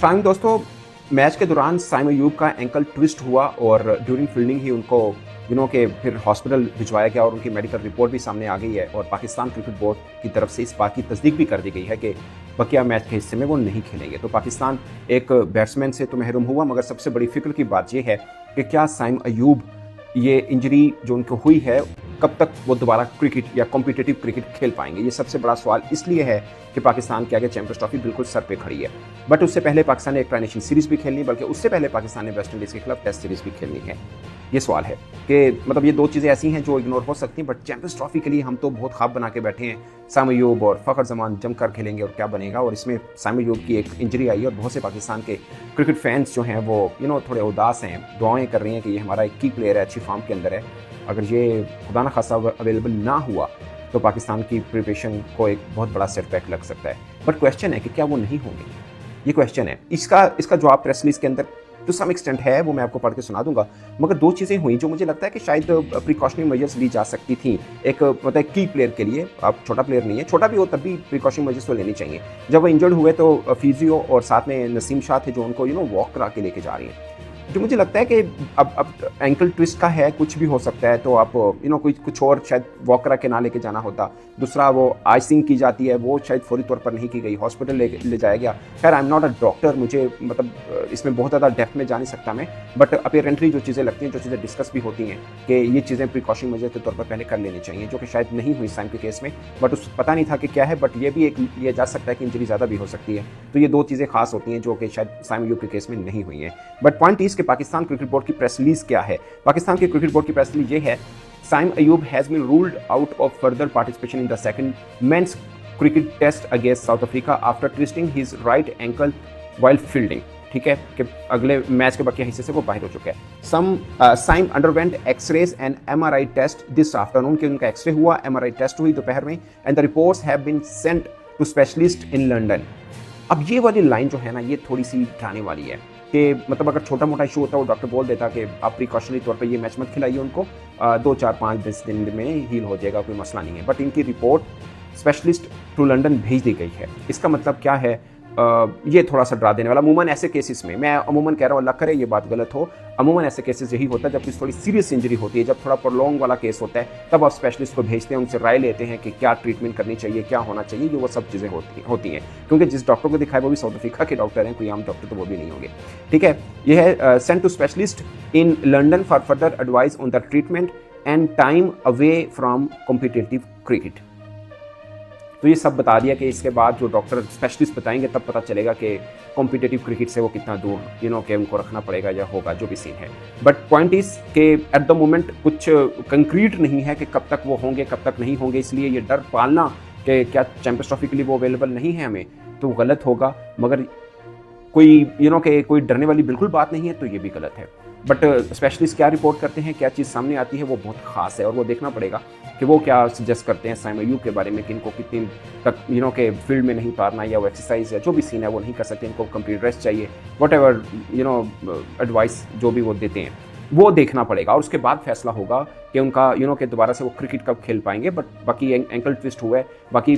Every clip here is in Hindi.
साइम दोस्तों, मैच के दौरान साइम अयूब का एंकल ट्विस्ट हुआ और ड्यूरिंग फील्डिंग ही उनको के फिर हॉस्पिटल भिजवाया गया और उनकी मेडिकल रिपोर्ट भी सामने आ गई है और पाकिस्तान क्रिकेट बोर्ड की तरफ से इस बात की तस्दीक भी कर दी गई है कि बकिया मैच के हिस्से में वो नहीं खेलेंगे। तो पाकिस्तान एक बैट्समैन से तो महरूम हुआ, मगर सबसे बड़ी फिक्र की बात यह है कि क्या साइम अयूब ये इंजरी जो उनको हुई है कब तक वो दोबारा क्रिकेट या कॉम्पिटिटिव क्रिकेट खेल पाएंगे। ये सबसे बड़ा सवाल इसलिए है कि पाकिस्तान के आगे चैंपियंस ट्रॉफी बिल्कुल सर पे खड़ी है। बट उससे पहले पाकिस्तान ने एक ट्राई सीरीज भी खेलनी, बल्कि उससे पहले पाकिस्तान ने वेस्ट इंडीज़ के खिलाफ टेस्ट सीरीज भी खेलनी है। ये सवाल है कि मतलब ये दो चीज़ें ऐसी हैं जो इग्नोर हो सकती हैं, बट चैंपियंस ट्रॉफी के लिए हम तो बहुत ख्वाब बना के बैठे हैं। साइम अयूब और फ़खर जमान जमकर खेलेंगे और क्या बनेगा। और इसमें साइम अयूब की एक इंजरी आई और बहुत से पाकिस्तान के क्रिकेट फैंस जो हैं वो थोड़े उदास हैं, दुआएं कर रही हैं कि ये हमारा एक की प्लेयर है, अच्छी फॉर्म के अंदर है। अगर ये खुदा न खासा अवेलेबल ना हुआ तो पाकिस्तान की प्रिपरेशन को एक बहुत बड़ा सेटबैक लग सकता है। बट क्वेश्चन है कि क्या वो नहीं होंगे, ये क्वेश्चन है। इसका जवाब प्रेस रिलीज के अंदर टू सम एक्सटेंट है, वो मैं आपको पढ़ के सुना दूंगा। मगर दो चीज़ें हुई जो मुझे लगता है कि शायद प्रिकॉशनरी मेजर्स ली जा सकती थी। एक मतलब की प्लेयर के लिए, आप छोटा प्लेयर नहीं है, छोटा भी हो तब भी प्रिकॉशनरी मेजर्स तो लेनी चाहिए। जब वो इंजर्ड हुए तो फिजियो और साथ में नसीम शाह थे जो उनको वॉक करा के लेके जा रही हैं। जो मुझे लगता है कि अब एंकल ट्विस्ट का है, कुछ भी हो सकता है, तो आप कोई कुछ और शायद वॉक करा के ना लेके जाना होता। दूसरा वो आइसिंग की जाती है, वो शायद फौरी तौर पर नहीं की गई, हॉस्पिटल ले जाया गया। खैर I am not a doctor, मुझे मतलब इसमें बहुत ज़्यादा डेप्थ में जा नहीं सकता मैं, बट अपेरेंटली जो चीज़ें लगती हैं, जो चीज़ें डिस्कस भी होती हैं कि ये चीज़ें प्रिकॉशन मेजर के तौर पर पहले कर लेनी चाहिए, जो कि शायद नहीं हुई साइम के केस में। बट उस पता नहीं था कि क्या है, बट ये भी एक ये जा सकता है कि इंजरी ज़्यादा भी हो सकती है। तो ये दो चीज़ें खास होती हैं जो कि शायद साइम अयूब के केस में नहीं हुई हैं। बट पॉइंट इस कि पाकिस्तान क्रिकेट बोर्ड की प्रेस रिलीज क्या है। पाकिस्तान के क्रिकेट बोर्ड की प्रेस रिलीज ये है, Saim Ayub has been ruled out of further participation in the second men's cricket test against South Africa after twisting his right ankle while fielding. ठीक है कि अगले मैच के बाकी हिस्से से वो बाहर हो चुका है। Saim underwent X rays and MRI test this afternoon, कि उनका एक्सरे हुआ, एमआरआई टेस्ट हुई दोपहर में, and the reports have been sent to specialist in London. अब ये वाली लाइन जो है ना, ये थोड़ी सी डराने वाली है कि मतलब अगर छोटा मोटा इशू होता है वो डॉक्टर बोल देता कि आप प्रिकॉशनरी तौर पे ये मैच मत खिलाइए उनको, 2 4 5 10 दिन में हील हो जाएगा, कोई मसला नहीं है। बट इनकी रिपोर्ट स्पेशलिस्ट टू लंदन भेज दी गई है। इसका मतलब क्या है, ये थोड़ा सा डरा देने वाला। अमूमन ऐसे केसेस में, मैं अमूमन कह रहा हूँ, अल्लाह करे ये बात गलत हो, अमूमन ऐसे केसेस यही होता है जब किसी थोड़ी सीरियस इंजरी होती है, जब थोड़ा प्रोलॉन्ग वाला केस होता है, तब आप स्पेशलिस्ट को भेजते हैं, उनसे राय लेते हैं कि क्या ट्रीटमेंट करनी चाहिए, क्या होना चाहिए, ये वो सब चीज़ें होती हैं। क्योंकि जिस डॉक्टर को दिखाया वो भी साउथ अफ्रीका के डॉक्टर हैं, कोई आम डॉक्टर तो वो भी नहीं होंगे। ठीक है, यह है sent to specialist in London for further advice on the treatment and time away from competitive cricket. तो ये सब बता दिया कि इसके बाद जो डॉक्टर स्पेशलिस्ट बताएंगे तब पता चलेगा कि कॉम्पिटिटिव क्रिकेट से वो कितना दूर कि उनको रखना पड़ेगा या होगा, जो भी सीन है। बट पॉइंट इज कि एट द मोमेंट कुछ कंक्रीट नहीं है कि कब तक वो होंगे कब तक नहीं होंगे, इसलिए ये डर पालना कि क्या चैंपियंस ट्रॉफी के लिए वो अवेलेबल नहीं है हमें, तो गलत होगा। मगर कोई कि कोई डरने वाली बिल्कुल बात नहीं है, तो ये भी गलत है। बट स्पेशलिस्ट क्या रिपोर्ट करते हैं, क्या चीज़ सामने आती है, वो बहुत ख़ास है और वो देखना पड़ेगा कि वो क्या सजेस्ट करते हैं साइम अयूब के बारे में कि इनको कितनी तक के फील्ड में नहीं उतारना, या वो एक्सरसाइज या जो भी सीन है वो नहीं कर सकते, इनको कंप्लीट रेस्ट चाहिए, वट एवर एडवाइस जो भी वो देते हैं वो देखना पड़ेगा। और उसके बाद फैसला होगा कि उनका कि दोबारा से वो क्रिकेट कब खेल पाएंगे। बट बाकी एंकल ट्विस्ट हुआ है, बाकी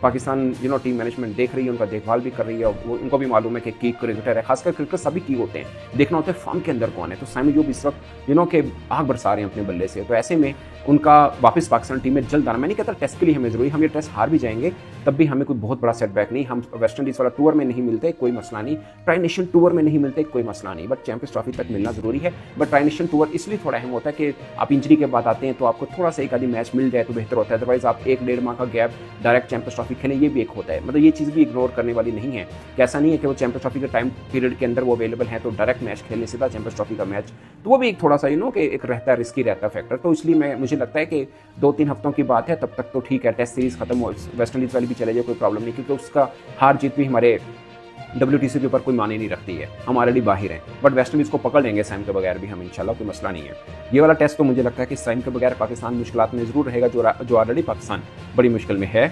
पाकिस्तान टीम मैनेजमेंट देख रही है, उनका देखभाल भी कर रही है, वो उनको भी मालूम है कि की क्रिकेटर है, खासकर क्रिकेटर सभी की होते हैं, देखना होता है फॉर्म के अंदर कौन है। तो साइम अयूब इस वक्त के आग बरसा रहे हैं अपने बल्ले से, तो ऐसे में उनका वापस पाकिस्तान टीम में जल्द आना, मैं नहीं कहता टेस्ट के लिए हमें जरूरी, हम ये टेस्ट हार भी जाएंगे तब भी हमें कोई बहुत बड़ा सेटबैक नहीं, हम वेस्ट इंडीज़ वाला टूर में नहीं मिलते कोई मसला नहीं, ट्राई नेशन टूर में नहीं मिलते कोई मसला नहीं, बट चैंपियंस ट्रॉफी तक मिलना जरूरी है। बट ट्राई नेशन टूर इसलिए थोड़ा अहम होता है कि आप इंजरी के बाद आते हैं तो आपको थोड़ा सा एक आधी मैच मिल जाए तो बेहतर होता है, अदरवाइज आप 1-1.5 माह का गैप डायरेक्ट चैंपियंस ट्रॉफी खेलें, ये भी एक होता है। मतलब ये चीज़ भी इग्नोर करने वाली नहीं है कि ऐसा नहीं है कि वो चैंपियंस ट्रॉफी के टाइम पीरियड के अंदर वो अवेलेबल है तो डायरेक्ट मैच खेलने सीधा चैंपियंस ट्रॉफी का मैच, तो वो भी एक थोड़ा सा कि एक रहता है, रिस्की रहता है फैक्टर। तो इसलिए मुझे लगता है कि 2-3 हफ्तों की बात है, तब तक तो ठीक है, टेस्ट सीरीज खत्म हो, वेस्ट इंडीज़ वाली भी चले जाए, कोई प्रॉब्लम नहीं, क्योंकि उसका हार जीत भी हमारे WTC के ऊपर कोई माने नहीं रखती है, हम ऑलरेडी बाहर हैं। बट वेस्ट इंडीज़ को पकड़ लेंगे साइम के बगैर भी हम इंशाल्लाह, कोई मसला नहीं है। ये वाला टेस्ट तो मुझे लगता है कि साइम के बगैर पाकिस्तान मुश्किलात में ज़रूर रहेगा, जो ऑलरेडी पाकिस्तान बड़ी मुश्किल में है।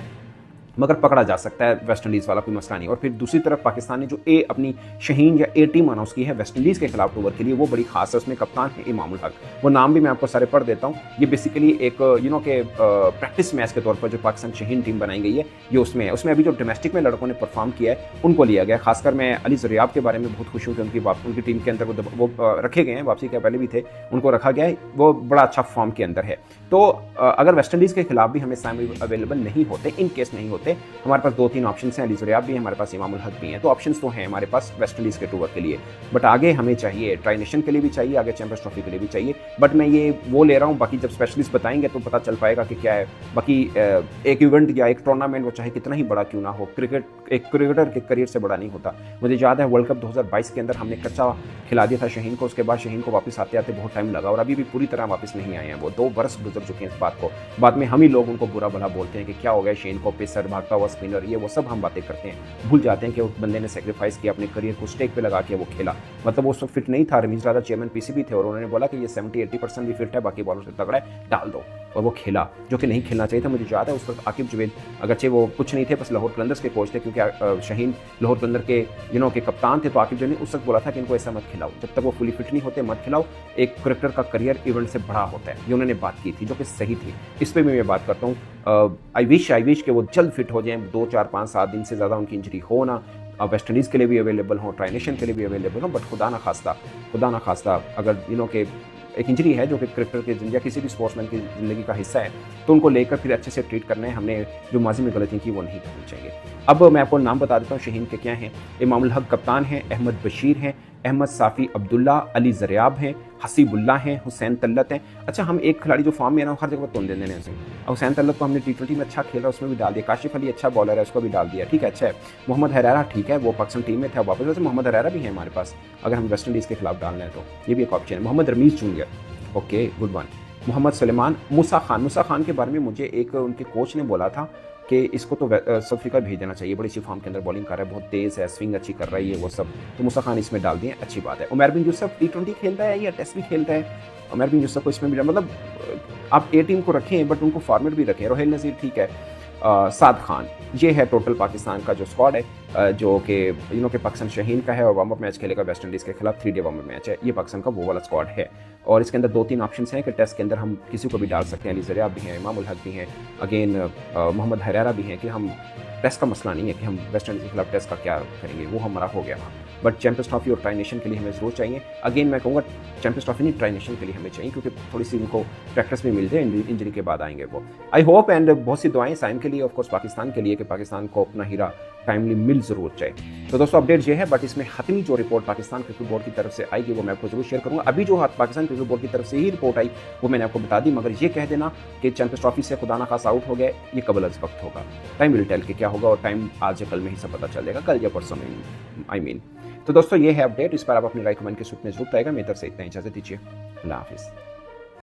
मगर पकड़ा जा सकता है वेस्ट इंडीज़ वाला, कोई मसला नहीं। और फिर दूसरी तरफ पाकिस्तान ने जो अपनी शहीन या टीम अनाउंस की है वेस्ट इंडीज़ के खिलाफ टूर के लिए, वो बड़ी खास है। उसमें कप्तान है इमामुल हक। वो नाम भी मैं आपको सारे पढ़ देता हूँ। ये बेसिकली एक के प्रैक्टिस मैच के तौर पर जो पाकिस्तान शहीन टीम बनाई गई है ये उसमें है। उसमें अभी जो डोमेस्टिक में लड़कों ने परफॉर्म किया है उनको लिया गया। खासकर मैं अली ज़रियाब के बारे में बहुत खुश हूँ कि उनकी टीम के अंदर वो रखे गए हैं, वापसी के पहले भी थे, उनको रखा गया है। वो बड़ा अच्छा फॉर्म के अंदर है। तो अगर वेस्ट इंडीज़ के खिलाफ भी हमें साइम अवेलेबल नहीं होते, इन केस नहीं होते, हमारे पास 2-3 ऑप्शन हैं। अली ज़रियाब भी है, हमारे पास इमामुल हक भी हैं। तो ऑप्शन तो हैं हमारे पास वेस्ट इंडीज़ के टूर के लिए। बट आगे हमें चाहिए, ट्राई नेशन के लिए भी चाहिए, आगे चैंपियंस ट्रॉफी के लिए भी चाहिए। बट मैं ये वो ले रहा हूँ, बाकी जब स्पेशलिस्ट बताएंगे तो पता चल पाएगा कि क्या है। बाकी एक इवेंट या एक टूर्नामेंट वो चाहे कितना ही बड़ा क्यों ना हो, एक क्रिकेटर के करियर से बड़ा नहीं होता। मुझे याद है वर्ल्ड कप 2022 के अंदर हमने कच्चा खिला दिया था शहीन को। उसके बाद शहीन को वापस आते आते बहुत टाइम लगा और अभी भी पूरी तरह वापस नहीं आए हैं। वो 2 बरस गुजर चुके हैं इस बात को। बाद में हम ही लोग उनको बुरा भला बोलते हैं कि क्या हो गया शहीन को, पेसर, भागता हुआ स्पिनर, ये वो सब हम बातें करते हैं। भूल जाते हैं कि उस बंदे ने सेक्रीफाइस किया, अपने करियर को स्टेक पे लगा के वो खेला। मतलब वो सब फिट नहीं था। रमीज राजा चेयरमैन पीसीबी थे और उन्होंने बोला कि ये 70-80% भी फिट है, बाकी बॉलर से तगड़ा है, डाल दो। और वो खेला, जो कि नहीं खेलना चाहिए था। मुझे याद है उस वक्त आकिब जुवैद, अगरचे वो कुछ नहीं थे, बस लाहौर कलंदर्स के कोच थे, क्योंकि शहीन लाहौर कलंदर के के कप्तान थे। तो आकिब जुवैद ने उस वक्त बोला था कि इनको ऐसा मत खिलाओ, जब तक वो फुली फिट नहीं होते मत खिलाओ। एक क्रिकेटर का करियर इवेंट से बड़ा होता है। ये उन्होंने बात की थी, जो कि सही थी। इस पर भी मैं बात करता हूँ। आई विश कि वो जल्द फिट हो जाएं। 2, 4, 5, 7 दिन से ज़्यादा उनकी इंजरी हो ना। वेस्ट इंडीज़ के लिए भी अवेलेबल हो, ट्राई नेशन के लिए भी अवेलेबल हो। बट खुदा ना खास्ता अगर के एक इंजरी है जो कि क्रिकेटर की या किसी भी स्पोर्ट्समैन की ज़िंदगी का हिस्सा है, तो उनको लेकर फिर अच्छे से ट्रीट करना है। हमने जो माजी में गलतियाँ की वो नहीं करनी चाहिए। अब मैं आपको नाम बता देता हूँ शहीन के क्या हैं। इमामुल हक कप्तान हैं, अहमद बशीर हैं, अहमद साफ़ी अब्दुल्ला, अली ज़रियाब हैं, हसीबुल्ला हैं, हुसैन तल्लत हैं। अच्छा, हम एक खिलाड़ी जो फॉर्म में ना हर जगह तोड़ देने हैं। हुसैन तल्लत को हमने T20 में अच्छा खेल रहा है, उसमें भी डाल दिया। काशिफ अली अच्छा बॉलर है, उसको भी डाल दिया, ठीक है, अच्छा है। मोहम्मद हरारा ठीक है, वो पाकिस्तान टीम में था वापस। वैसे मोहम्मद हरारा भी है हमारे पास, अगर हम वेस्ट इंडीज़ के खिलाफ डालना है तो ये भी एक ऑप्शन है। Mohammad Rameez junior, okay, good one. Mohammad Suleman, Musa Khan के बारे में मुझे एक उनके कोच ने बोला था कि इसको तो साउथ अफ्रीका भेज देना चाहिए, बड़ी सी फॉर्म के अंदर बॉलिंग कर रहा है, बहुत तेज़ है, स्विंग अच्छी कर रही है, वो सब। तो मूसा खान इसमें डाल दिए, अच्छी बात है। उमर बिन यूसुफ T20 खेलता है या टेस्ट भी खेलता है? उमर बिन यूसुफ को इसमें भी, मतलब आप टीम को रखें बट उनको फॉर्मेट भी रखें। रोहिल नज़ीर ठीक है। साद खान, ये है टोटल पाकिस्तान का जो स्क्वाड है, जो कि के पाकिस्तान शहीन का है और वार्म अप मैच खेलेगा वेस्ट इंडीज़ के खिलाफ। 3 डे वार्म अप मैच है। ये पाकिस्तान का वो वाला स्क्वाड है। और इसके अंदर 2-3 ऑप्शन हैं कि टेस्ट के अंदर हम किसी को भी डाल सकते हैं। अली ज़रियाब भी हैं, इमामुल हक भी हैं, अगेन मोहम्मद हरारा भी हैं। कि हम टेस्ट का मसला नहीं है कि हम वेस्ट इंडीज़ के खिलाफ टेस्ट का क्या करेंगे, वो हमारा हो गया वहाँ। बट चैंपियंस ट्रॉफी और ट्राई नेशन के लिए हमें ज़रूर चाहिए। अगेन मैं कहूँगा चैंपियंस ट्रॉफी नहीं, ट्राई नेशन के लिए हमें चाहिए, क्योंकि थोड़ी सी उनको प्रैक्टिस भी मिल जाए। इंजरी के बाद आएंगे वो, आई होप। एंड बहुत सी दुआएं साइम के लिए, ऑफ कोर्स पाकिस्तान के लिए, कि पाकिस्तान को अपना हीरा टाइमली मिल ज़रूर जाए। तो दोस्तों अपडेट ये है। बट इसमें हतमी जो रिपोर्ट पाकिस्तान क्रिकेट बोर्ड की तरफ से आएगी वो मैं आपको जरूर शेयर करूँगा। अभी जो पाकिस्तान क्रिकेट बोर्ड की तरफ से ही रिपोर्ट आई वो मैंने आपको बता दी। मगर ये कह देना कि चैंपियंस ट्रॉफी से खुदा ना खासा आउट हो गया, ये कबल अज़ वक्त होगा। टाइम विल टेल कि क्या होगा, और टाइम आज या कल में ही सब पता चलेगा, कल या परसों में, आई मीन। तो दोस्तों ये है अपडेट। इस पर आप अपनी राय कमेंट के सूट में जरूर पाएगा। मेरी तरफ से इतना, इजाज़त दीजिए, अल्लाह हाफिज़।